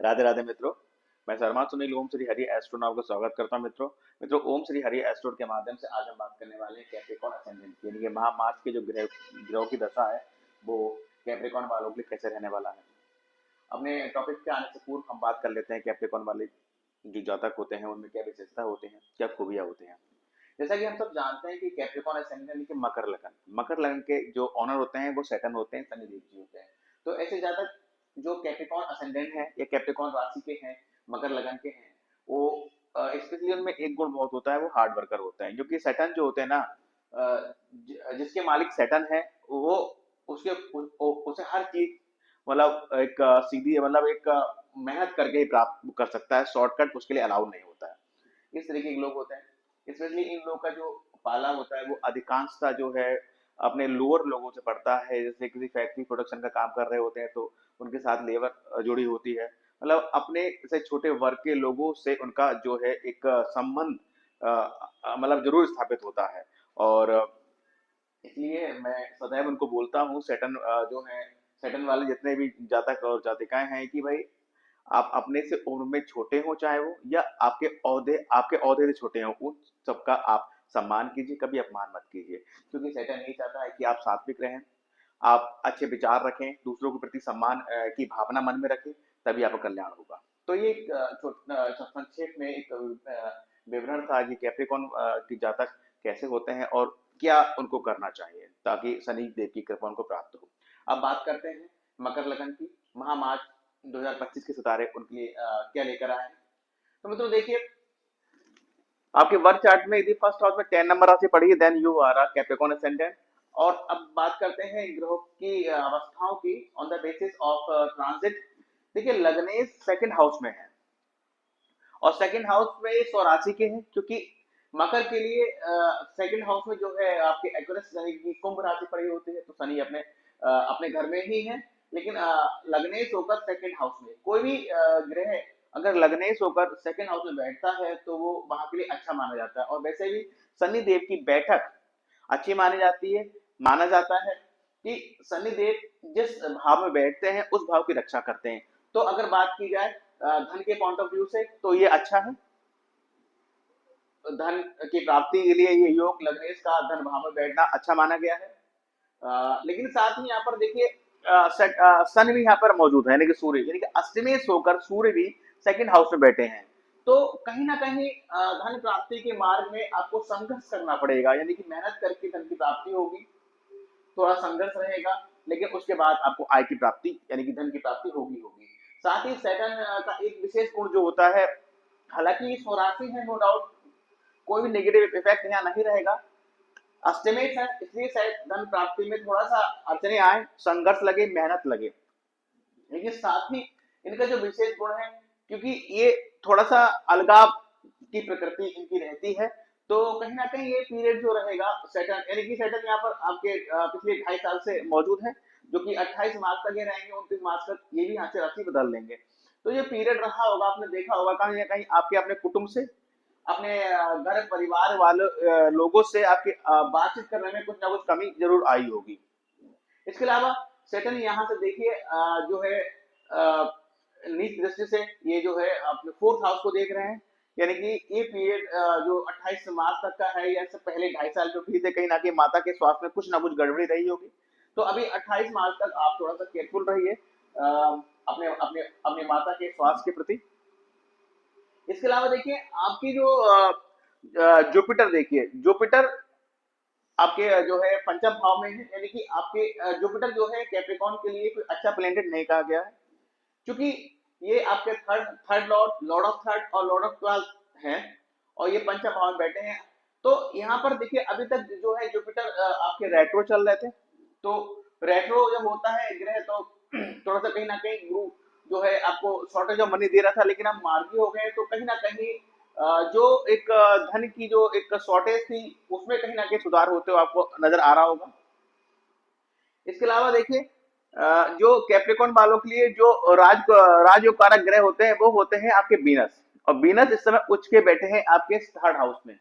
राधे राधे मित्रों। मैं शर्मा सुनील ओम श्री हरि एस्ट्रोनॉट को स्वागत करता हूं मित्रों ओम श्री हरि एस्ट्रोनॉट के माध्यम से आज हम बात करने वाले हैं कैप्रिकॉन असेंडेंट की, यानी कि महा मार्च के जो ग्रहों की दशा है वो कैप्रिकॉन वालों के लिए कैसे रहने वाला है। अपने टॉपिक पे आने से पूर्व हम बात कर लेते हैं कैप्रिकॉन वाले जो जातक होते हैं उनमें क्या विशेषता होती है, क्या खूबियां होती हैं। जैसा कि हम सब जानते हैं कि कैप्रिकॉन असेंडेंट यानी कि मकर लगन के जो ऑनर होते हैं वो सैटर्न होते हैं, शनिदेव जी होते हैं। तो ऐसे जातक जो कैप्रिकॉन असेंडेंट है या कैप्रिकॉन राशि के हैं, मकर लगन के हैं, वो स्पेशली उनमें एक गुण बहुत होता है, वो हार्ड वर्कर होता है। क्योंकि सैटर्न जो होते हैं ना, जिसके मालिक सैटर्न है वो उसके उसे हर चीज मतलब एक सीधी मतलब एक मेहनत करके ही प्राप्त कर सकता है, शॉर्टकट उसके लिए अलाउ नहीं होता है। इस तरीके के लोग होते हैं। स्पेशली इन लोगों का जो पाला होता है वो अधिकांशता जो है अपने लोअर लोगों से पड़ता है। जैसे किसी फैक्ट्री प्रोडक्शन का काम कर रहे होते हैं तो उनके साथ लेबर जुड़ी होती है। मतलब अपने से छोटे वर्ग के लोगों से उनका जो है एक संबंध मतलब जरूर स्थापित होता है। और इसलिए मैं सदैव उनको बोलता हूँ सैटर्न जो है सैटर्न वाले जितने भी जातक और जातिकाएं हैं कि भाई आप अपने से उम्र में छोटे हो चाहे वो, या आपके औहदे से छोटे हो, उन सबका आप सम्मान कीजिए, कभी अपमान मत कीजिए। क्योंकि सैटर्न यही चाहता है कि आप सात्विक रहें, आप अच्छे विचार रखें, दूसरों के प्रति सम्मान की भावना मन में रखें, तभी आपका कल्याण होगा। तो ये एक संक्षेप में एक विवरण था कि कैप्रिकॉन की जातक कैसे होते हैं और क्या उनको करना चाहिए ताकि शनि देव की कृपा उनको प्राप्त हो। अब बात करते हैं मकर लगन की। महामार्च 2025 के सितारे उनके लिए क्या लेकर आए हैं। तो मित्रों देखिए, आपके वर्क चार्ट में यदि फर्स्ट हाउस में 10 नंबर राशि पड़ी है, then you are a Capricorn ascendant. और अब बात करते हैं ग्रहों की अवस्थाओं की on the basis of transit. देखिए लग्नेश सेकंड हाउस में है और सेकंड हाउस में ये स्वराशि के हैं, क्योंकि मकर के लिए सेकंड हाउस में जो है आपके एक्वेरियस यानी कि कुंभ राशि पड़ी होती है, तो शनि अपने घर में ही है। लेकिन लग्नेश होकर सेकंड हाउस में कोई भी ग्रह अगर लग्नेश होकर सेकंड हाउस में बैठता है तो वो वहां के लिए अच्छा माना जाता है। और वैसे भी शनि देव की बैठक अच्छी मानी जाती है। माना जाता है कि शनि देव जिस भाव में बैठते हैं उस भाव की रक्षा करते हैं। तो अगर बात की जाए धन के पॉइंट ऑफ व्यू से तो ये अच्छा है। धन की प्राप्ति के लिए ये योग लग्नेश का धन भाव में बैठना अच्छा माना गया है। लेकिन साथ ही यहाँ पर देखिए सन भी यहाँ पर मौजूद है, यानी कि सूर्य, यानी कि अष्टमेश होकर सूर्य भी सेकंड हाउस में बैठे हैं। तो कहीं ना कहीं धन प्राप्ति के मार्ग में आपको संघर्ष करना पड़ेगा, यानी कि मेहनत करके धन की प्राप्ति होगी। थोड़ा संघर्ष रहेगा, लेकिन उसके बाद आपको आय की प्राप्ति यानी कि धन की प्राप्ति होगी होगी। साथ ही सैटर्न का एक विशेष गुण जो होता है, हालांकि स्वराशि है नो डाउट, कोई भी नेगेटिव इफेक्ट यहाँ नहीं रहेगा। अष्टमेश है इसलिए शायद धन प्राप्ति में थोड़ा सा अड़चने आए, संघर्ष लगे, मेहनत लगे। लेकिन साथ ही इनका जो विशेष गुण है, क्योंकि ये थोड़ा सा अलगाव की प्रकृति इनकी रहती है, तो कहीं ना कहीं ये पीरियड जो रहेगा सैटर्न यानी कि सैटर्न यहाँ पर आपके पिछले 2.5 साल से मौजूद है, जो कि 28 मार्च तक ये रहेंगे, 29 मार्च तक ये भी यहाँ से राशि बदल लेंगे। तो ये पीरियड रहा होगा, आपने देखा होगा कहीं ना कहीं आपके अपने कुटुंब से, अपने घर परिवार वाले लोगों से आपकी बातचीत करने में कुछ ना कुछ कमी जरूर आई होगी। इसके अलावा सेटन यहाँ से देखिए जो है नीच दृष्टि से ये जो है अपने फोर्थ हाउस को देख रहे हैं। यानी कि ये पीरियड जो 28 मार्च तक का है या इससे पहले 2.5 साल जो बीते, कहीं ना कहीं माता के स्वास्थ्य में कुछ ना कुछ गड़बड़ी रही होगी। तो अभी 28 मार्च तक आप थोड़ा सा केयरफुल रहिए अपने अपने अपने माता के स्वास्थ्य के प्रति। इसके अलावा देखिए आपकी जो जुपिटर, देखिए जुपिटर आपके जो है पंचम भाव में है, यानी कि आपके जुपिटर जो है कैप्रिकॉन के लिए कोई अच्छा प्लेनेट नहीं कहा गया है, क्योंकि ये आपके third third Lord Lord of third और लॉर्ड ऑफ ट्वेल्थ हैं और ये पंचम भाव में बैठे हैं। तो यहाँ पर देखिए अभी तक जो है जुपिटर आपके रेट्रो चल रहे थे। तो रेट्रो जब होता है ग्रह तो थोड़ा सा कहीं ना कहीं गुरु जो है आपको शॉर्टेज ऑफ मनी दे रहा था, लेकिन आप मार्गी हो गए तो कहीं ना कहीं जो एक धन की जो एक शॉर्टेज थी उसमें कहीं ना कहीं सुधार होते हुए आपको नजर आ रहा होगा। इसके अलावा देखिए जो कैप्रिकॉन वालों के लिए जो राजयोग कारक ग्रह होते हैं वो होते हैं आपके वीनस। और वीनस इस समय उच्च के बैठे हैं आपके थर्ड हाउस में,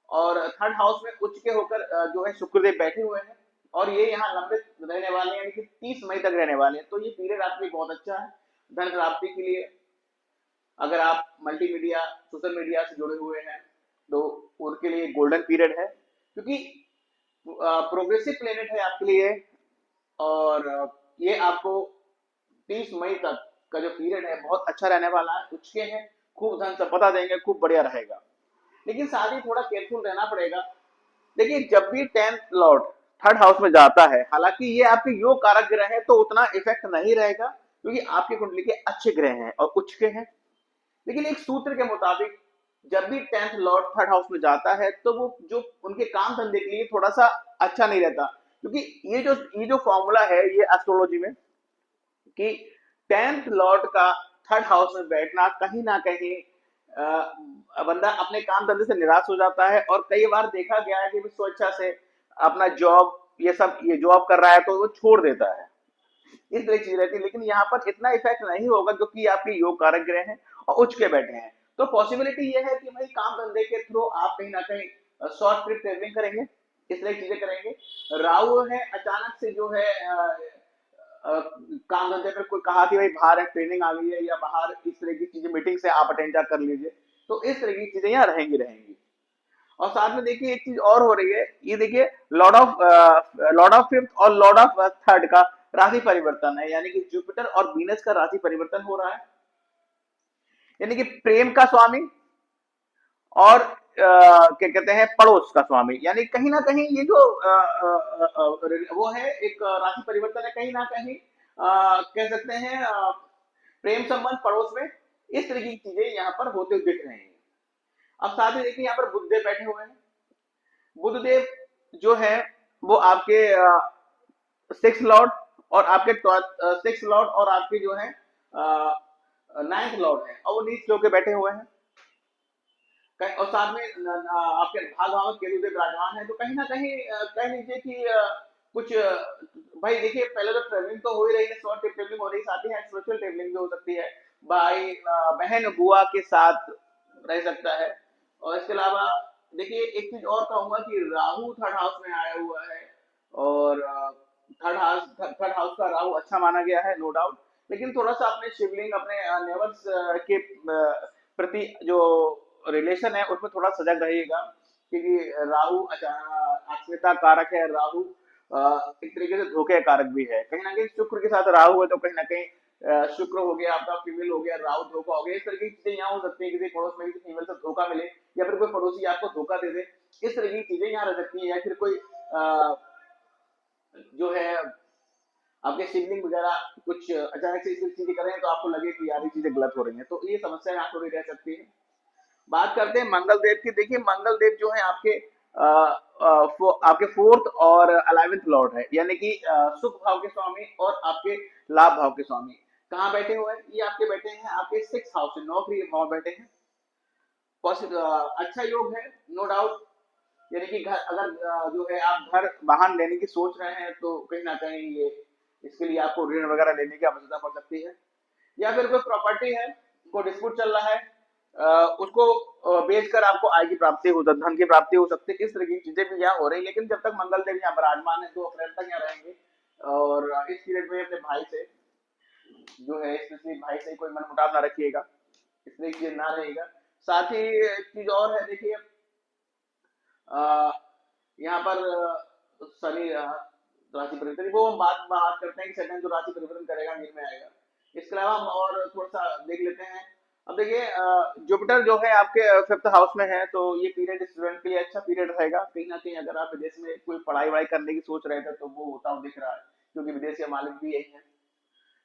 और थर्ड हाउस में उच्च के होकर जो है शुक्रदेव बैठे हुए हैं और ये यहाँ लंबित रहने वाले हैं, यानी कि 30 मई तक रहने वाले हैं। तो ये पीरियड आपके लिए बहुत अच्छा है। धन प्राप्ति के लिए, अगर आप मल्टीमीडिया सोशल मीडिया से जुड़े हुए हैं तो उनके लिए गोल्डन पीरियड है, क्योंकि प्रोग्रेसिव प्लेनेट है आपके लिए। और ये आपको 30 मई तक का जो पीरियड है बहुत अच्छा रहने वाला है, उच्च के हैं, खूब धन संपदा देंगे, खूब बढ़िया रहेगा। लेकिन साथ ही थोड़ा केयरफुल रहना पड़ेगा। देखिए जब भी 10th लॉर्ड थर्ड हाउस में जाता है, हालांकि ये आपके योग कारक ग्रह है तो उतना इफेक्ट नहीं रहेगा, क्योंकि आपकी कुंडली के अच्छे ग्रह हैं और उच्च के हैं। लेकिन एक सूत्र के मुताबिक जब भी 10th लॉर्ड थर्ड हाउस में जाता है तो वो जो उनके काम धंधे के लिए थोड़ा सा अच्छा नहीं रहता, क्योंकि ये जो फॉर्मूला है ये एस्ट्रोलॉजी में कि 10th लॉर्ड का थर्ड हाउस में बैठना कहीं ना कहीं बंदा अपने काम धंधे से निराश हो जाता है, और कई बार देखा गया है कि वो स्वेच्छा से अपना जॉब ये जॉब कर रहा है तो वो छोड़ देता है, इस तरह की चीज रहती है। लेकिन यहाँ पर इतना इफेक्ट नहीं होगा क्योंकि आपके योग कारक ग्रह हैं और उच्च के बैठे हैं। तो पॉसिबिलिटी ये है कि भाई काम धंधे के थ्रू आप कहीं ना कहीं शॉर्ट ट्रिप ट्रेवलिंग करेंगे, इस तरह की चीजें करेंगे। राहु है अचानक से जो है काम धंधे पर कोई कहा कि भाई बाहर एक ट्रेनिंग आ गई है या बाहर इस तरह की चीजें मीटिंग से आप अटेंड कर लीजिए, तो इस तरह की चीजें यहाँ रहेंगी रहेंगी। और साथ में देखिए एक चीज और हो रही है, ये देखिए लॉर्ड ऑफ फिफ्थ और लॉर्ड ऑफ थर्ड का राशि परिवर्तन है, यानी कि जुपिटर और वीनस का राशि परिवर्तन हो रहा है, यानी कि प्रेम का स्वामी और क्या कहते हैं पड़ोस का स्वामी, यानी कहीं ना कहीं ये जो वो है एक राशि परिवर्तन है, कहीं ना कहीं कह सकते हैं प्रेम संबंध पड़ोस में, इस तरह की चीजें यहाँ पर होते हुए दिख रहे हैं। अब साथ ही देखिए यहाँ पर बुधदेव बैठे हुए हैं। बुधदेव जो है वो आपके सिक्स लॉर्ड और आपके सिक्स लॉर्ड और आपके जो है नाइन्थ लॉर्ड है, और वो नीच होकर बैठे हुए हैं। और साथ में आपके भाग भाव में केतु देव विराजमान है, तो कहीं ना कहीं कह लीजिए कि कुछ भाई देखिए पहले तो ट्रेवलिंग तो हो ही रही है, शॉर्ट ट्रेवलिंग हो रही है, साथ ही स्पिरिचुअल ट्रेवलिंग भी हो सकती है, भाई बहन बुआ के साथ रह सकता है। और इसके अलावा देखिए एक चीज और कहूंगा कि राहु थर्ड हाउस में आया हुआ है, और थर्ड हाउस का राहु अच्छा माना गया है, नो डाउट। लेकिन थोड़ा सा अपने शिवलिंग अपने नेवर्स के प्रति जो रिलेशन है उसमें थोड़ा सजग रहिएगा, क्योंकि राहु अस्मिता कारक है। राहु एक तरीके से धोखे कारक भी है, कहीं ना कहीं शुक्र के साथ राहु है तो कहीं ना कहीं शुक्र हो गया आपका, फीमेल हो गया, राहु धोखा हो गया, इस तरह की चीजें यहाँ हो सकती है, किसी पड़ोस में किसी फीमेल से धोखा मिले या फिर कोई पड़ोसी आपको धोखा दे दे, इस तरह की चीजें यहाँ रह सकती है। या फिर कोई जो है आपके सिबलिंग वगैरह कुछ अचानक से इस चीजें करें तो आपको लगे कि यार ये चीजें गलत हो रही हैं, तो ये समस्या यहाँ थोड़ी रह सकती है। बात करते हैं मंगल देव की। देखिए मंगल देव जो है आपके आपके फोर्थ और 11th लॉर्ड है, यानी कि सुख भाव के स्वामी और आपके लाभ भाव के स्वामी कहाँ बैठे हुए हैं, ये आपके बैठे हैं आपके 6th हाउस से, नौकरी भाव बैठे हैं। अच्छा योग है, नो डाउट। यानी कि घर अगर जो है आप घर वाहन लेने की सोच रहे हैं तो कहीं ना कहीं ये इसके लिए आपको ऋण वगैरह लेने की आवश्यकता पड़ सकती है। या फिर कोई प्रॉपर्टी है, कोई डिस्प्यूट चल रहा है, उसको बेचकर आपको आय की प्राप्ति हो, धन की प्राप्ति हो सकती है, इस तरह की चीजें भी यहाँ हो रही है। लेकिन जब तक मंगल देव यहाँ विराजमान है 2 अप्रैल तक यहाँ रहेंगे, और इस पीरियड में अपने भाई से जो है स्पेशली भाई से कोई मनमुटाव ना रखिएगा, इसलिए चीजें ना रहेगा। साथ ही एक चीज और है, देखिए यहाँ पर शनि राशि परिवर्तन, वो हम बात करते हैं कि सेकंड जो राशि परिवर्तन करेगा मीन में आएगा। इसके अलावा हम और थोड़ा सा देख लेते हैं। अब देखिए जुपिटर जो है आपके 5th हाउस में है, तो ये पीरियड स्टूडेंट के लिए अच्छा पीरियड रहेगा। कहीं ना कहीं अगर आप विदेश में कोई पढ़ाई वढ़ाई करने की सोच रहे थे तो वो होता हुआ दिख रहा है, क्योंकि विदेश के मालिक भी यही है।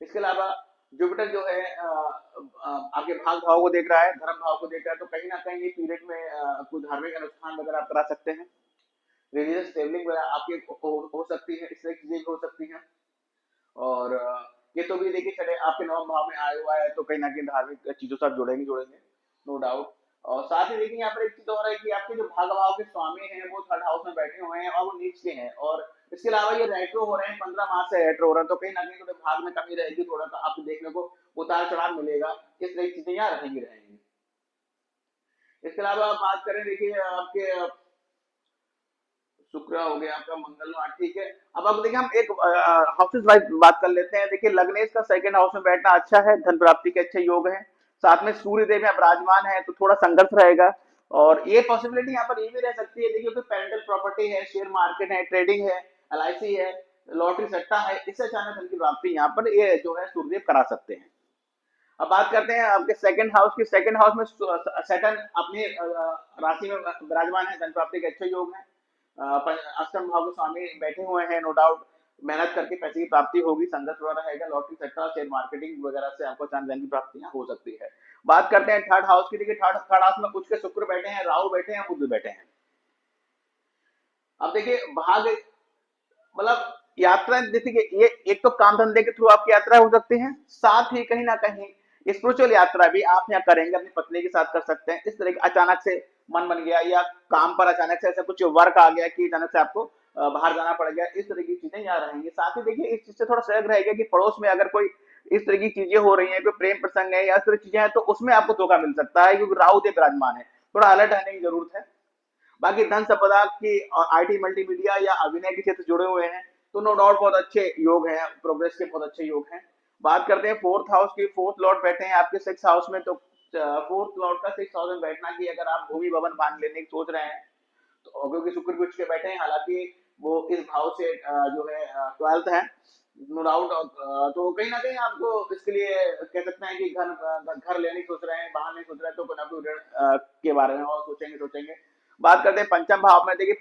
इसके अलावा जुपिटर जो है आपके भाग भाव को देख रहा है, धर्म भाव को देख रहा है, तो कहीं ना कहीं ये पीरियड में कुछ धार्मिक अनुष्ठान वगैरह आप करा सकते हैं, रिलीजियस ट्रेवलिंग वगैरह आपकी हो सकती है, इस तरह की चीजें भी हो सकती हैं। और ये तो भी देखिए चले आपके 9वें भाव में आया हुआ है, तो कहीं ना कहीं धार्मिक चीजों से आप जुड़ेंगे जुड़ेंगे, नो डाउट। और साथ ही देखिए यहाँ पर एक चीज और है कि आपके जो भाग भाव के स्वामी हैं वो थर्ड हाउस में बैठे हुए हैं और वो नीच के हैं, और इसके अलावा ये रेट्रो हो रहे हैं, 15 मार्च से रेट्रो हो रहे हैं, तो कहीं ना कहीं थोड़े भाग में कमी रहेगी, थोड़ा सा आपको देखने को उतार चढ़ाव मिलेगा, इस तरह की चीजें यहाँ रहेंगी रहेंगी। इसके अलावा बात करें देखिए आपके शुक्र हो गया आपका, मंगल हुआ, ठीक है। अब देखिए हम एक हाउसेस वाइज बात कर लेते हैं। देखिए लग्नेश का सेकंड हाउस में बैठना अच्छा है, धन प्राप्ति के अच्छे योग हैं। साथ में सूर्य देव यहाँ विराजमान है तो थोड़ा संघर्ष रहेगा। और ये पॉसिबिलिटी यहाँ पर ये भी रह सकती है, देखिए कोई पेरेंटल प्रॉपर्टी है, शेयर मार्केट है, ट्रेडिंग है, एलआईसी है, लॉटरी सट्टा है, इससे अचानक धन की प्राप्ति यहाँ पर ये जो है सूर्यदेव करा सकते हैं। अब बात करते हैं आपके सेकंड हाउस की। सेकंड हाउस में सैटर्न अपनी राशि में विराजमान है, धन प्राप्ति के अच्छे योग हैं। अष्टम भाव के स्वामी बैठे हुए हैं, नो डाउट मेहनत करके पैसे की प्राप्ति होगी, संघर्ष हो रहेगा, लॉटरी सेक्टर, शेयर मार्केटिंग वगैरह से आपको चांद धन की प्राप्तियां हो सकती है। बात करते हैं थर्ड हाउस की। देखिए थर्ड हाउस में उच्च के शुक्र बैठे हैं, राहु बैठे हैं, बुध बैठे हैं। अब देखिए भाग मतलब यात्रा, देखिए ये एक तो काम धंधे के थ्रू आपकी यात्रा हो सकती है, साथ ही कहीं ना कहीं स्पिरिचुअल यात्रा भी आप यहाँ करेंगे, अपनी पत्नी के साथ कर सकते हैं। इस तरह के अचानक से मन बन गया या काम पर अचानक से ऐसा कुछ वर्क आ गया कि अचानक से आपको बाहर जाना पड़ गया, इस तरह की चीजें यहाँ रहेंगी। साथ ही देखिए इस चीज से थोड़ा सजग रहेगा कि पड़ोस में अगर कोई इस तरह की चीजें हो रही हैं, कोई प्रेम प्रसंग है या इस तरह की चीजें हैं, तो उसमें आपको धोखा मिल सकता है, क्योंकि राहु देव विराजमान है, थोड़ा अलर्ट रहने की जरूरत है। बाकी धन संपदा की और आईटी मल्टीमीडिया या अभिनय के क्षेत्र जुड़े हुए हैं तो नो डाउट बहुत अच्छे योग हैं, प्रोग्रेस के बहुत अच्छे योग हैं। बात करते हैं फोर्थ हाउस की। फोर्थ लॉर्ड बैठे हैं आपके सिक्स हाउस में, तो फोर्थ लॉर्ड का सिक्स हाउस में बैठना कि अगर आप भूमि भवन बांध लेने की सोच रहे हैं तो, क्योंकि शुक्र भी उठ के बैठे हैं, हालांकि वो इस भाव से जो है 12th है, नो डाउट। तो कहीं ना कहीं आपको इसके लिए कह सकते हैं कि घर लेने की सोच रहे हैं, बाहर नहीं सोच रहे हैं, तो कोई ना कोई ऋण के बारे में और सोचेंगे। बात करते हैं पंचम भाव में। देखिए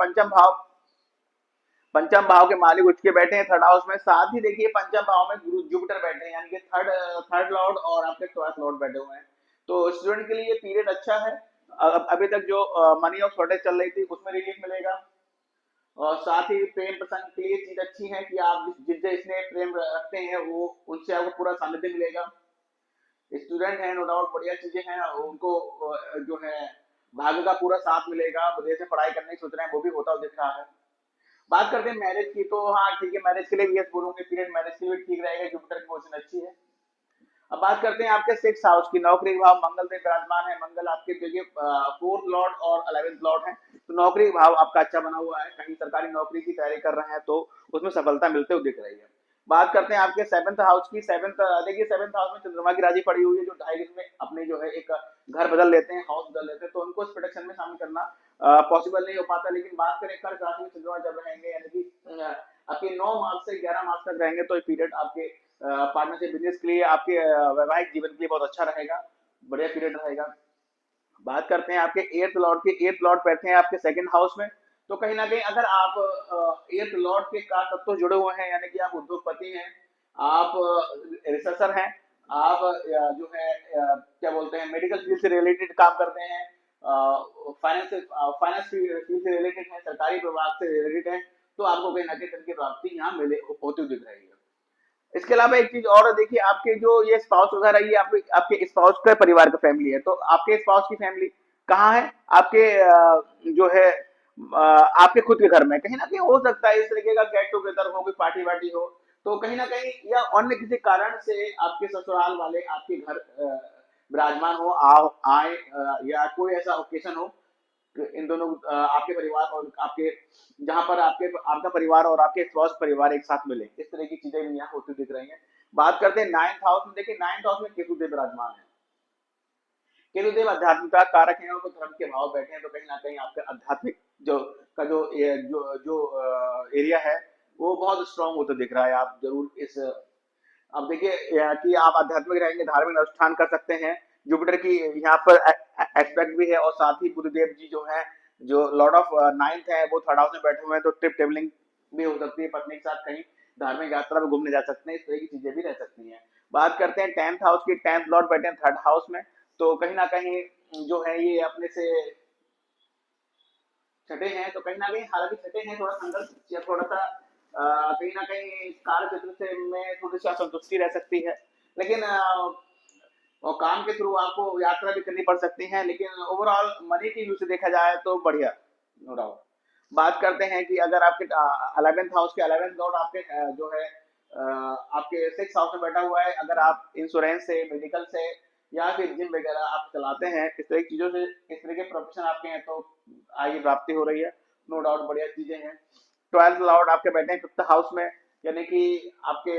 पंचम भाव के मालिक उठ के बैठे हैं थर्ड हाउस में। साथ ही देखिए पंचम भाव में गुरु जुपिटर बैठे हैं, यानी कि थर्ड लॉर्ड और आपके ट्वेल्थ लॉर्ड बैठे हुए हैं। तो स्टूडेंट के लिए ये पीरियड अच्छा है। अभी तक जो मनी ऑफ शॉर्टेज चल रही थी उसमें रिलीफ मिलेगा। और साथ ही प्रेम प्रसंग के लिए चीज अच्छी है कि आप जिससे इसमें प्रेम रखते हैं वो उनसे आपको पूरा सानिध्य मिलेगा। स्टूडेंट है, नो डाउट बढ़िया चीजें हैं, उनको जो है भाग्य का पूरा साथ मिलेगा। विदेश में पढ़ाई करने की सोच रहे हैं, वो भी होता हुआ दिख रहा है। बात करते हैं मैरिज की, तो हाँ ठीक है, मैरिज के लिए भी यस बोलूंगे, पीरियड मैरिज के लिए ठीक रहेगा, जुपिटर की पोजीशन अच्छी है। अब बात करते हैं आपके सिक्स हाउस की। नौकरी भाव मंगल से विराजमान है, मंगल आपके जगह फोर्थ लॉर्ड और 11th लॉर्ड है, तो नौकरी भाव आपका अच्छा बना हुआ है। कहीं सरकारी नौकरी की तैयारी कर रहे हैं तो उसमें सफलता मिलते हुए दिख रही है। बात करते हैं आपके सेवंथ हाउस की। देखिए सेवंथ हाउस में चंद्रमा की राशि पड़ी हुई है, जो 2.5 दिन में अपने जो है एक घर बदल लेते हैं, हाउस बदल लेते हैं, तो उनको इस प्रोडक्शन में शामिल करना पॉसिबल नहीं हो पाता। लेकिन बात करें कर्क राशि में चंद्रमा जब रहेंगे, यानी कि आपके 9 मार्च से 11 मार्च तक रहेंगे, तो ये पीरियड आपके पार्टनरशिप बिजनेस के लिए, आपके वैवाहिक जीवन के लिए बहुत अच्छा रहेगा, बढ़िया पीरियड रहेगा। बात करते हैं आपके एर्थ लॉर्ड के। एर्थ लॉर्ड बैठे हैं आपके सेकंड हाउस में, तो कहीं ना कहीं अगर आप एर्थ लॉर्ड के कार तत्व जुड़े हुए हैं, यानी कि आप उद्योगपति हैं, आप रिसर्चर हैं, आप जो है क्या बोलते हैं मेडिकल फील्ड से रिलेटेड काम करते हैं, फाइनेंस फील्ड से रिलेटेड है, सरकारी विभाग से रिलेटेड है, तो आपको कहीं ना कहीं धन की प्राप्ति यहाँ मिले होती हुई दिख रही है। इसके अलावा एक चीज और है, देखिए आपके जो ये स्पाउस वगैरह, ये आपके आपके स्पाउस का परिवार का फैमिली है, तो आपके स्पाउस की फैमिली कहाँ है? आपके जो है आपके खुद के घर में कहीं ना कहीं हो सकता है इस तरीके का गेट टुगेदर हो, कोई पार्टी वार्टी हो, तो कहीं ना कहीं या अन्य किसी कारण से आपके ससुराल वाले आपके घर विराजमान हो, आए या कोई ऐसा ओकेशन हो इन दोनों आपके परिवार और आपके जहां पर आपका परिवार और आपके स्वस्थ परिवार एक साथ मिले, इस तरह की चीजें भी यहाँ होती दिख रही हैं। बात करते हैं नाइन्थ हाउस में। देखिए नाइन्थ हाउस में केतु देव विराजमान है। केतु देव आध्यात्मिकता कारक है और वो धर्म के भाव बैठे हैं, तो कहीं ना कहीं आपके आध्यात्मिक जो का जो जो एरिया है वो बहुत स्ट्रांग होता दिख रहा है। आप जरूर इस अब देखिए कि आप आध्यात्मिक रहेंगे, धार्मिक अनुष्ठान कर सकते हैं। जुपिटर की यहाँ पर एस्पेक्ट भी है, और साथ ही बुधदेव जी जो है, जो लॉर्ड ऑफ नाइन्थ है, वो थर्ड हाउस में बैठे हुए हैं, तो ट्रिप ट्रेवलिंग भी हो सकती है, पत्नी के साथ कहीं धार्मिक यात्रा में घूमने जा सकते हैं, इस तरह की चीजें भी रह सकती हैं। बात करते हैं टेंथ हाउस की। टेंथ लॉर्ड बैठे हैं थर्ड हाउस में, तो कहीं ना कहीं जो है ये अपने से छठे हैं, तो कहीं ना कहीं हालांकि छठे हैं, थोड़ा संघर्ष या थोड़ा सा कहीं ना कहीं कार्य क्षेत्र से में थोड़ी सी असंतुष्टि रह सकती है, लेकिन और काम के थ्रू आपको यात्रा भी करनी पड़ सकती है, लेकिन ओवरऑल मनी की व्यू से देखा जाए तो बढ़िया, नो डाउट। बात करते हैं कि अगर आपके 11th हाउस के 11th लॉर्ड आपके जो है आपके सिक्स हाउस में बैठा हुआ है, अगर आप इंश्योरेंस से, मेडिकल से या फिर जिम वगैरह आप चलाते हैं, इस तरह की चीजों से, इस तरह के प्रोफेशन आपके हैं, तो आगे प्राप्ति हो रही है। नो डाउट बढ़िया चीजें हैं। 12th लॉर्ड आपके बैठे हैं 5th हाउस में, यानी कि आपके,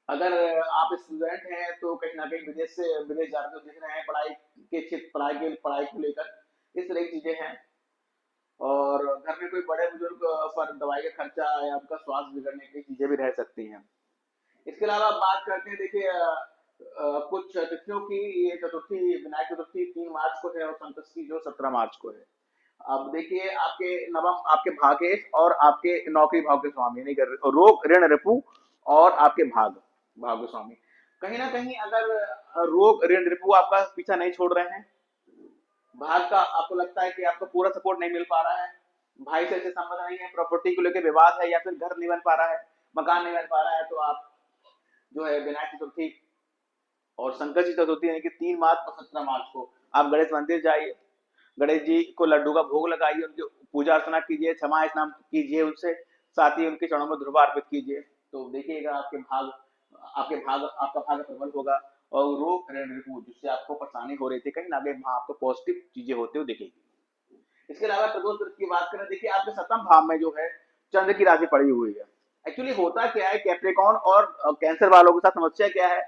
अगर आप स्टूडेंट हैं तो कहीं ना कहीं विदेश जाते हुए दिख रहे हैं, पढ़ाई के क्षेत्र, पढ़ाई को लेकर इस तरह की चीजें हैं। और घर में कोई बड़े बुजुर्ग पर दवाई का खर्चा या उनका स्वास्थ्य बिगड़ने की चीजें भी रह सकती हैं। इसके अलावा आप बात करते हैं, देखिए कुछ तिथियों की, ये चतुर्थी, विनायक चतुर्थी 3 मार्च को है और संकष्टी जो 17 मार्च को है। अब देखिए आपके नवम, आपके भागेश और आपके नौकरी भाव के स्वामी, यानी कि रोग ऋण रिपु और आपके भाग्य स्वामी, कहीं ना कहीं अगर रोग ऋण रिपु आपका पीछा नहीं छोड़ रहे हैं, भाग का आपको लगता है कि आपको पूरा सपोर्ट नहीं मिल पा रहा है, भाई से अच्छे संबंध नहीं है, प्रॉपर्टी को लेकर विवाद है, या फिर घर नहीं बन पा रहा है, मकान नहीं बन पा रहा है, तो आप जो है विनायक चतुर्थी और संकष्टी चतुर्थी यानी कि 3 मार्च और 17 मार्च को आप गणेश मंदिर जाइए, गणेश जी को लड्डू का भोग लगाइए, उनकी पूजा अर्चना कीजिए, क्षमा स्नान कीजिए उनसे, साथ ही उनके चरणों में ध्रुवा अर्पित कीजिए। तो देखिएगा आपका भाग प्रबल होगा, और रोग ऋण रिपु जिससे आपको परेशानी हो रही थी, कहीं ना कहीं वहां आपको पॉजिटिव चीजें होते हुए दिखेगी। इसके अलावा प्रदोष व्रत की बात करें, देखिए आपके 7म भाव में जो है चंद्र की राशि पड़ी हुई है। एक्चुअली होता क्या है, कैप्रिकॉन और कैंसर वालों के साथ समस्या क्या है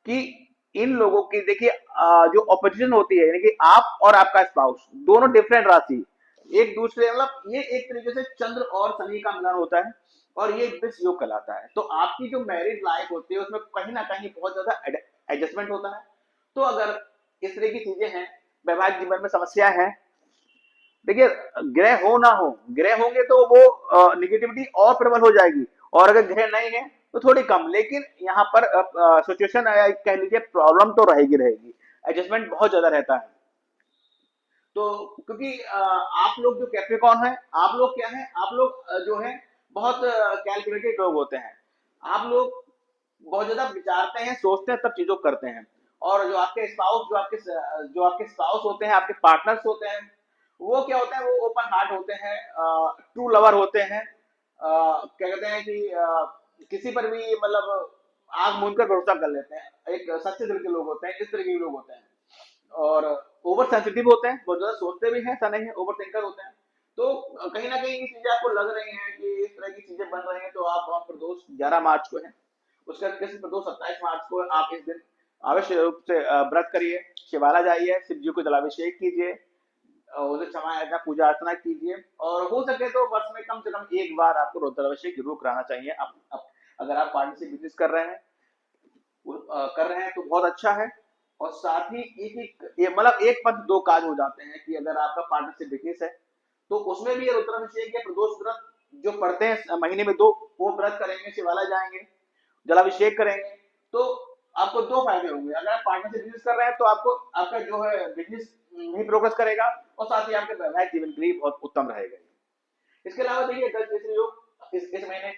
कि इन लोगों की देखिए जो ऑपोजिशन होती है, यानी कि आप और आपका स्पाउस दोनों डिफरेंट राशि, एक दूसरे, मतलब ये एक तरीके से चंद्र और शनि का मिलन होता है, और ये विष योग कहलाता है। तो आपकी जो मैरिज लाइफ होती है उसमें कहीं ना कहीं बहुत ज्यादा एडजस्टमेंट होता है। तो अगर इस तरह की चीजें हैं, वैवाहिक जीवन में समस्या है, देखिए ग्रह हो ना हो, ग्रह होंगे तो वो निगेटिविटी और प्रबल हो जाएगी, और अगर ग्रह नहीं है तो थोड़ी कम, लेकिन यहाँ पर सिचुएशन कह लीजिए प्रॉब्लम तो रहेगी रहेगी, एडजस्टमेंट बहुत ज्यादा रहता है। तो क्योंकि आप लोग जो कैप्रिकॉन है, आप लोग क्या है, आप लोग जो है बहुत कैलकुलेटेड लोग होते हैं, आप लोग बहुत ज्यादा विचारते हैं, सोचते हैं, तब चीजों को करते हैं। और जो आपके स्पाउस होते हैं, आपके पार्टनर्स होते हैं, वो क्या होते हैं, वो ओपन हार्ट होते हैं, ट्रू लवर होते हैं, क्या कहते हैं कि किसी पर भी मतलब आग मूंद कर भरोसा कर लेते हैं, एक सच्चे दिल के लोग होते हैं, इस तरह के लोग होते हैं। और ओवर सेंसिटिव होते हैं, बहुत ज्यादा सोचते भी हैं, ऐसा नहीं है, ओवर थिंकर होते हैं। तो कहीं ना कहीं ये चीजें आपको लग रही हैं कि इस तरह की चीजें बन रही हैं, तो आप वहां प्रदोष 11 मार्च को है, उसका कृष्ण प्रदोष 27 मार्च को, आप इस दिन अवश्य रूप से व्रत करिए, शिवाला जाइए, शिव जी को जलाभिषेक कीजिए, उसे क्षमा याचना पूजा अर्चना कीजिए, और हो सके तो वर्ष में कम से कम एक बार आपको रुद्राभिषेक जरूर कराना चाहिए। अगर आप पार्टी से बिजनेस कर रहे हैं तो बहुत अच्छा है। और साथ ही एक एक ये मतलब एक पद दो काज हो जाते हैं, कि अगर आपका पार्टनरशिप बिजनेस है तो उसमें भी ये रुद्राभिषेक या प्रदोष व्रत जो पढ़ते हैं महीने में 2, वो व्रत करेंगे, शिवालय जाएंगे, जलाभिषेक करेंगे, तो आपको 2 फायदे होंगे। अगर आप पार्टनरशिप बिजनेस कर रहे हैं तो आपको आपका जो है बिजनेस भी प्रोग्रेस करेगा, और साथ ही आपके वैवाहिक जीवन के लिए बहुत उत्तम रहेगा। इसके अलावा देखिए गज केसरी योग इस महीने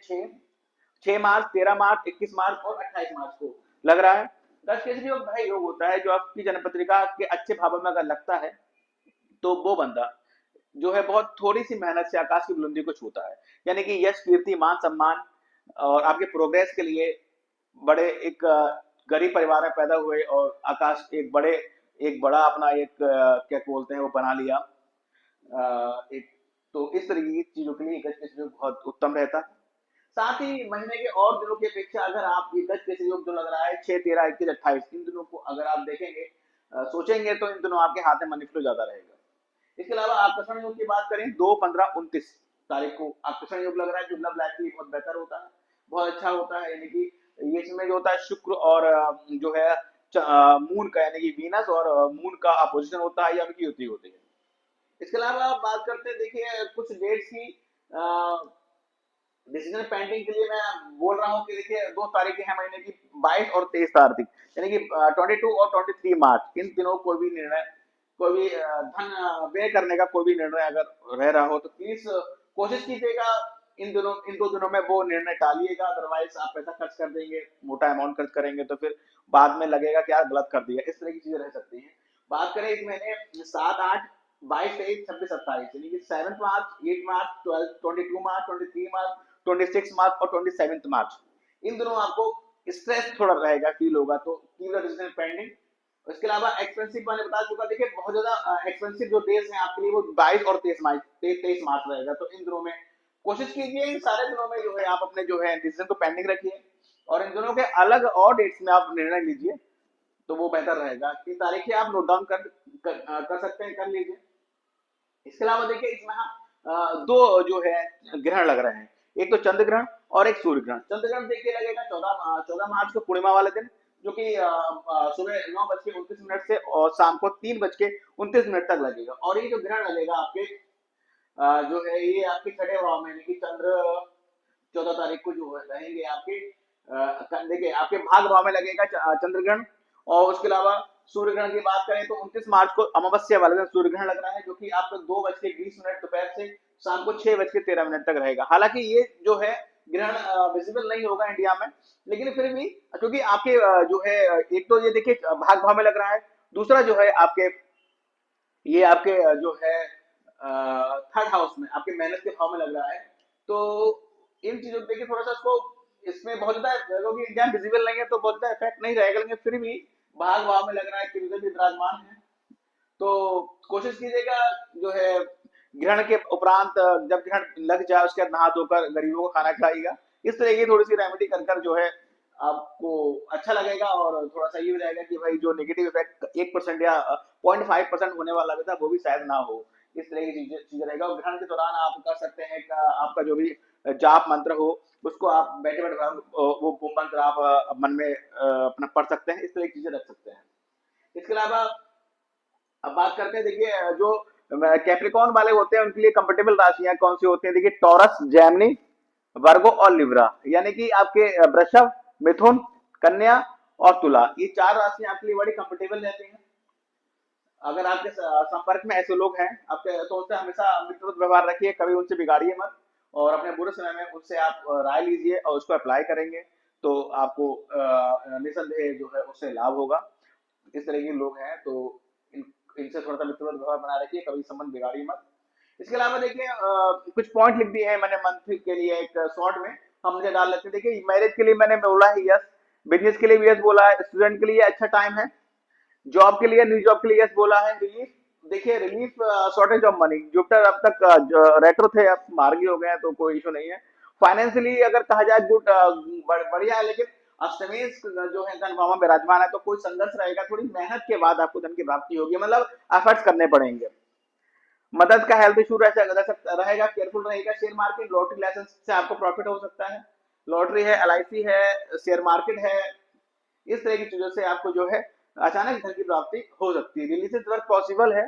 6 मार्च, 13 मार्च, 21 मार्च और 28 मार्च को लग रहा है। गज केसरी योग वह योग होता है जो आपकी जन्मपत्रिका के अच्छे भावों में अगर लगता है, तो वो बंदा जो है बहुत थोड़ी सी मेहनत से आकाश की बुलंदी को छूता है, यानी कि यश, कीर्ति, मान सम्मान, और आपके प्रोग्रेस के लिए बड़े एक गरीब परिवार में पैदा हुए, और आकाश एक बड़ा अपना एक क्या बोलते हैं वो बना लिया, एक, तो इस तरह की चीजों के लिए गज केसरी योग बहुत उत्तम रहता है। साथ ही महीने के और दिनों की अपेक्षा अगर आप ये गज केसरी योग जो लग रहा है 6, 13, 21, 28 इन दिनों को अगर आप देखेंगे, सोचेंगे, तो इन दिनों आपके हाथ में मनी फ्लो ज्यादा रहेगा। इसके अलावा आकर्षण योग की बात करें, 2, 15, 29 तारीख को आकर्षण योग लग रहा है, जो लव लाइफ के लिए बहुत बेहतर होता है, बहुत अच्छा होता है। यानी कि ये इसमें जो होता है शुक्र और जो है मून का, यानी कि वीनस और मून का अपोजिशन होता है, या उनकी युति होती है। इसके अलावा आप बात करते हैं, देखिए कुछ डेट्स की डिसीजन पेंडिंग के लिए मैं बोल रहा हूँ कि देखिए 2 तारीखें हैं महीने की, 22 और 23 तारीख, यानी कि 22 और 23 मार्च, इन दिनों कोई भी धन व्यय करने का कोई भी निर्णय अगर रह रहा हो, तो प्लीज कोशिश कीजिएगा इन 2 दिनों में वो निर्णय टालिएगा, अदरवाइज आप पैसा खर्च कर देंगे, मोटा अमाउंट खर्च करेंगे, तो फिर बाद में लगेगा कि यार गलत कर दिया, इस तरह की चीजें रह सकती हैं। बात करें इस महीने 7, 8, 22, 23, 26, 27, यानी कि 7 मार्च, 8 मार्च, 12, 22 मार्च, 23 मार्च, 26 मार्च और 27 मार्च, इन दोनों आपको स्ट्रेस थोड़ा रहेगा, फील होगा, तो कीप द डिसीजन पेंडिंग, उसके अलावा एक्सपेंसिव मैंने बता चुका, देखिए बहुत ज्यादा एक्सपेंसिव जो डेज हैं आपके लिए वो 22 और 23 मार्च रहेगा। तो इन दिनों में कोशिश कीजिए, इन सारे दिनों में जो है आप अपने जो है डिसीजन को पेंडिंग रखिए और इन दिनों के अलग और डेट्स में आप निर्णय लीजिए, तो वो बेहतर रहेगा। कि तारीखें आप नोट डाउन कर सकते हैं, कर लीजिए। इसके अलावा देखिए इसमें दो जो है ग्रहण लग रहे हैं, एक तो चंद्र ग्रहण और एक सूर्य ग्रहण। चंद्र ग्रहण देखिए लगेगा 14 मार्च को पूर्णिमा वाले दिन, जो कि सुबह 9:29 से और शाम को 3:29 तक लगेगा। और ये जो ग्रहण लगेगा आपके जो है ये आपके छठे भाव में, यानी कि चंद्र 14 तारीख को जो है रहेंगे आपके देखिए आपके भाग भाव में लगेगा चंद्र ग्रहण। और उसके अलावा सूर्य ग्रहण की बात करें तो 29 मार्च को अमावस्या वाले दिन सूर्य ग्रहण लग रहा है, जो कि आपको 2:20 दोपहर से शाम को 6:13 तक रहेगा। हालांकि ये जो है ग्रहण विजिबल नहीं होगा इंडिया में, लेकिन फिर भी क्योंकि आपके जो है एक तो ये देखिए भाग भाव में लग रहा है, दूसरा जो है आपके ये आपके जो है थर्ड हाउस में आपके मेहनत के भाव में लग रहा है। तो इन चीजों को देखिए थोड़ा सा इसको इसमें बहुत ज्यादा, क्योंकि इंडिया विजिबल नहीं है तो बहुत ज्यादा इफेक्ट नहीं रहेगा, लेकिन फिर भी भाग भाव में लग रहा है कि उधर भी विराजमान है। तो कोशिश कीजिएगा जो है ग्रहण के उपरांत जब ग्रहण लग जाए उसके बाद नहा धोकर गरीबों को खाना खिलाइएगा। इस तरह की थोड़ी सी रेमेडी कर कर जो है आपको अच्छा लगेगा और थोड़ा सा ये भी रहेगा कि भाई जो नेगेटिव इफेक्ट 1% या 0.5% होने वाला भी था वो भी शायद ना हो। इस तरह की चीजें रहेगा। और ग्रहण के दौरान आप कर सकते हैं आपका जो भी जाप मंत्र हो उसको आप बैठे बैठे वो मंत्र आप मन में अपना पढ़ सकते हैं। इस तरह की चीजें रख सकते हैं। इसके अलावा अब बात करते हैं, देखिए जो कैप्रिकॉन वाले होते हैं उनके लिए कंफर्टेबल राशियां कौन सी होती हैं। देखिए टॉरस, जेमिनी, वर्गो और लिब्रा, यानी कि आपके वृषभ, मिथुन, कन्या और तुला, ये चार राशियां आपके लिए बड़ी कंफर्टेबल रहती हैं। अगर आपके संपर्क में ऐसे लोग हैं आपके तो उनसे हमेशा मित्रवत व्यवहार रखिए, कभी उनसे बिगाड़िए मत। और अपने बुरे समय में उनसे आप राय लीजिए और उसको अप्लाई करेंगे तो आपको निसंदेह जो है उससे लाभ होगा। इस तरह के लोग हैं तो इन इनसे थोड़ा सा मित्रवत व्यवहार बना रखिए, कभी संबंध बिगाड़िए मत। इसके अलावा देखिए कुछ पॉइंट लिख दिए हैं मैंने मंथ के लिए एक शॉर्ट में, हम मुझे डाल लेते हैं। देखिए मैरिज के लिए मैंने बोला है यस, बिजनेस के लिए भी यस बोला है, स्टूडेंट के लिए अच्छा टाइम है, जॉब के लिए न्यू जॉब के लिए यस बोला है। रिलीफ, देखिए relief shortage of money, Jupiter अब तक रेट्रो थे अब मार्गी हो गए हैं तो कोई इशू नहीं है। फाइनेंशियली अगर कहा जाए गुड बढ़िया है, लेकिन अष्टमेश जो है धन भाव में विराजमान है तो कोई संघर्ष रहेगा, थोड़ी मेहनत के बाद आपको धन की प्राप्ति होगी, मतलब एफर्ट्स करने पड़ेंगे। मदद का हेल्थ इशू रहेगा, केयरफुल रहेगा। शेयर मार्केट लॉटरी लाइसेंस से आपको प्रॉफिट हो सकता है, लॉटरी है, एलआईसी है, शेयर मार्केट है, इस तरह की चीजों से आपको जो है अचानक धन की प्राप्ति हो सकती है। रिलीजियस वर्क पॉसिबल है।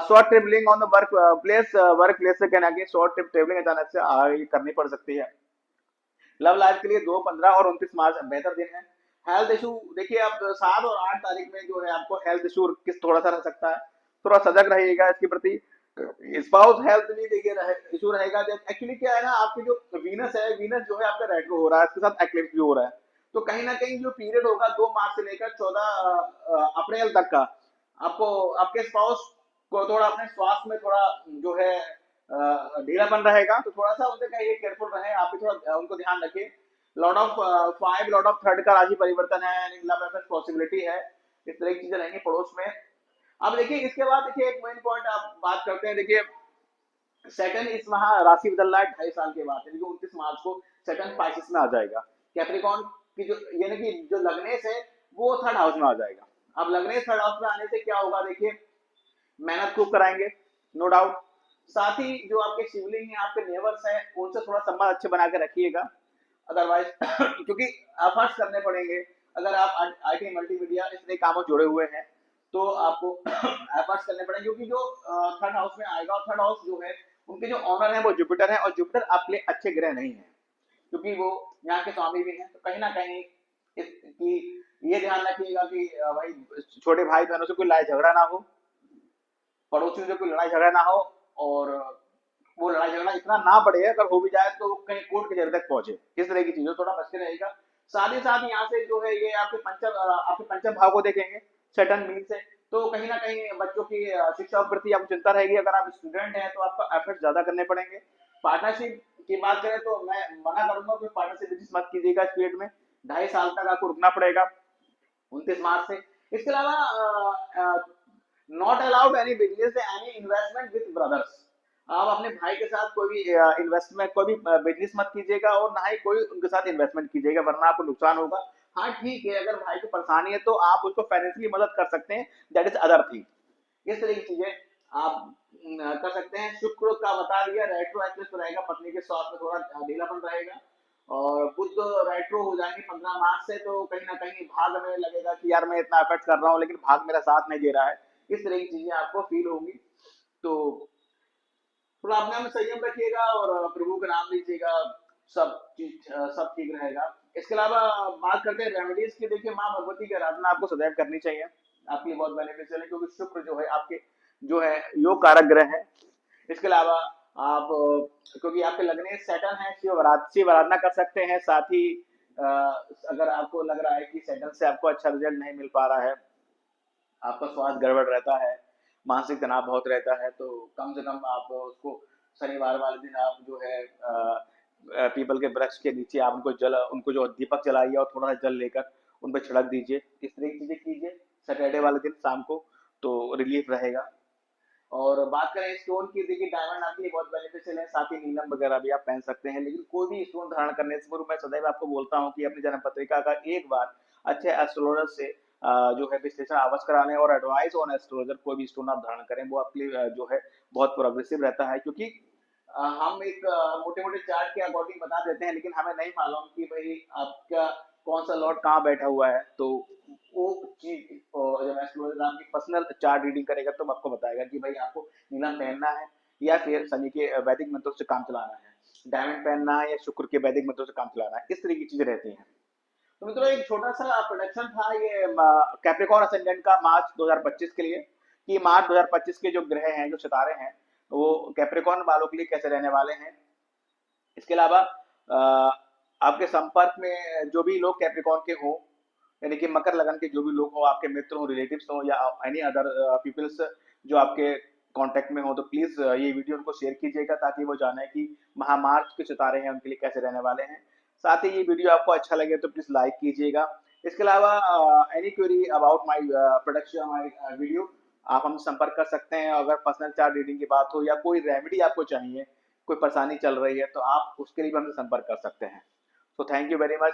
Short travelling on the work place से कहना कि शॉर्ट ट्रिप ट्रेवलिंग अचानक से आगे करनी पड़ सकती है। लव लाइफ के लिए 2, 15 और 29 मार्च बेहतर दिन है। हेल्थ इशू देखिए आप 7 और 8 तारीख में जो है आपको हेल्थ इशू किस थोड़ा सा रह सकता है, थोड़ा सजग रहिएगा इसके प्रति। स्पाउस हेल्थ भी देखिए इशू रहेगा। एक्चुअली क्या है ना, आपकी जो वीनस है, वीनस जो है आपका रेट्रो हो रहा है, इसके साथ एक्लिप्स भी हो रहा है। तो कहीं ना कहीं जो पीरियड होगा 2 मार्च से लेकर 14 अप्रैल तक का, आपको आपके स्पाउस को थोड़ा अपने स्वास्थ्य में थोड़ा जो है ढीलापन रहेगा, तो थोड़ा सा उनसे कहिए केयरफुल रहे, आप भी थोड़ा उनको ध्यान रखिए। Lord of 5, Lord of third का राशि परिवर्तन है, यानी लव अफेयर पॉसिबिलिटी है, इस तरह की चीजें रहेंगी पड़ोस में। अब देखिए इसके बाद देखिए एक मेन पॉइंट आप बात करते हैं। देखिए सेकंड इस माह राशि बदल रहा है 2.5 साल के बाद, यानी कि 29 मार्च को सेकंड स्पाइसिस में आ जाएगा। कैप्रिकॉन की जो यानी कि जो लग्नेश है वो थर्ड हाउस में आ जाएगा। अब लग्नेश थर्ड हाउस में आने से क्या होगा, देखिए मेहनत खूब कराएंगे नो डाउट। साथ ही जो आपके शिवलिंग है, आपके नेबर्स हैं, उनसे थोड़ा संबंध अच्छे बना के रखिएगा। अदरवाइज क्योंकि एफर्ट्स करने पड़ेंगे, अगर आप आईटी मल्टीमीडिया इस तरह कामों जुड़े हुए हैं तो आपको एफर्ट्स करने पड़ेंगे, क्योंकि जो थर्ड हाउस में आएगा, और थर्ड हाउस जो है उनके जो ऑनर है वो जुपिटर है, और जुपिटर आपके लिए अच्छे ग्रह नहीं है क्योंकि वो यहाँ के स्वामी भी हैं। तो कहीं ना कहीं इसकी ये ध्यान रखिएगा कि भाई छोटे भाई बहनों से कोई लड़ाई झगड़ा ना हो, पड़ोसियों से कोई लड़ाई झगड़ा ना हो, और वो लड़ाई झगड़ा इतना ना बढ़े, अगर हो भी जाए तो कहीं कोर्ट कचहरी तक पहुंचे। इस तरह की चीजों थोड़ा बच के रहेगा। साथ ही साथ यहाँ से जो है ये आपके पंचम भाव को देखेंगे सैटर्न मीन से, तो कहीं ना कहीं बच्चों की शिक्षा के प्रति आपको चिंता रहेगी। अगर आप स्टूडेंट हैं तो आपको एफर्ट ज्यादा करने पड़ेंगे। पार्टनरशिप की बात करें तो मैं मना करूंगा कि पार्टनरशिप बिजनेस मत कीजिएगा इस पीरियड में, 2.5 साल तक आपको रुकना पड़ेगा 29 मार्च से। इसके अलावा not allowed any business any investment with brothers. आप अपने भाई के साथ कोई भी इन्वेस्टमेंट कोई भी बिजनेस मत कीजिएगा और ना ही कोई उनके साथ इन्वेस्टमेंट कीजिएगा, वरना आपको नुकसान होगा। हाँ ठीक है, अगर भाई को परेशानी है तो आप उसको फाइनेंशियली मदद कर सकते हैं, दैट इज अदर थिंग। इस तरह की चीजें आप कर सकते हैं। शुक्र का बता दिया, रेट्रो एक्सेस रहेगा, पत्नी के स्वास्थ्य में थोड़ा ढीलापन रहेगा। और बुध रेट्रो हो जाएंगे 15 मार्च से, तो कहीं ना कहीं भाग में लगेगा कि यार मैं इतना एफर्ट कर रहा हूँ लेकिन भाग मेरा साथ नहीं दे रहा है। इस तरह की चीजें आपको फील होंगी। तो थोड़ा अपने में संयम रखिएगा और प्रभु का नाम लीजिएगा, सब चीज सब ठीक रहेगा। इसके अलावा बात करते हैं रेमेडीज की। देखिए, माँ भगवती की आराधना आपको सदैव करनी चाहिए, आपके लिए बहुत बेनिफिशियल है, क्योंकि शुक्र जो है आपके जो है योग कारक ग्रह है। इसके अलावा आप क्योंकि आपके लगने सैटर्न है, शिव आराधना कर सकते हैं। साथ ही अगर आपको लग रहा है कि सैटर्न से आपको अच्छा रिजल्ट नहीं मिल पा रहा है, आपका स्वास्थ्य गड़बड़ रहता है, मानसिक तनाव बहुत रहता है, तो कम से कम आप उसको शनिवार वाले दिन आप जो है पीपल के वृक्ष के नीचे आप उनको जो दीपक जलाइए और थोड़ा सा जल लेकर उन पर छिड़क दीजिए। इस तरह की चीजें कीजिए सैटरडे वाले दिन शाम को, तो रिलीफ रहेगा। और बात करें स्टोन की, देखिए डायमंड आपके लिए बहुत बेनिफिशियल है, साथ ही नीलम वगैरह भी आप पहन सकते हैं। लेकिन कोई भी स्टोन धारण करने से पूर्व मैं सदैव आपको बोलता हूँ कि अपनी जन्म पत्रिका का एक बार अच्छे एस्ट्रोलॉजर से जो है विश्लेषण अवश्य करा लें, और एडवाइस ऑन एस्ट्रोलॉजर कोई भी स्टोन आप धारण करें वो आपके लिए जो है बहुत प्रोग्रेसिव रहता है। क्योंकि हम एक मोटे मोटे चार्ट के अकॉर्डिंग बता देते हैं, लेकिन हमें नहीं मालूम कि भाई आपका कौन सा लॉर्ड कहाँ बैठा हुआ है। तो वो चीज जब एस्ट्रोलॉजर आपकी पर्सनल चार्ट रीडिंग करेगा तो आपको बताएगा कि भाई आपको नीलम पहनना है या फिर शनि के वैदिक मंत्रों से काम चलाना है, डायमंड पहनना है या शुक्र के वैदिक मंत्रों से काम चलाना है। इस तरह की चीजें रहती हैं। तो मित्रों, एक छोटा सा प्रोडक्शन था ये कैप्रिकॉर्न असेंडेंट का मार्च 2025 के लिए, कि मार्च 2025 के जो ग्रह हैं, जो सितारे हैं, वो कैप्रिकॉर्न वालों के लिए कैसे रहने वाले हैं। इसके अलावा आपके संपर्क में जो भी लोग कैप्रिकॉर्न के हों, यानी कि मकर लगन के जो भी लोग हो, आपके मित्र हो, रिलेटिव्स हो, या एनी अदर पीपल्स जो आपके कांटेक्ट में हो, तो प्लीज ये वीडियो उनको शेयर कीजिएगा ताकि वो जाने कि महामार्च के सितारे हैं उनके लिए कैसे रहने वाले हैं। साथ ही ये वीडियो आपको अच्छा लगे तो प्लीज लाइक कीजिएगा। इसके अलावा any query about my production my video, आप हमसे संपर्क कर सकते हैं। अगर पर्सनल चार्ट रीडिंग की बात हो या कोई रेमेडी आपको चाहिए, कोई परेशानी चल रही है, तो आप उसके लिए भी हमसे संपर्क कर सकते हैं। तो थैंक यू वेरी मच।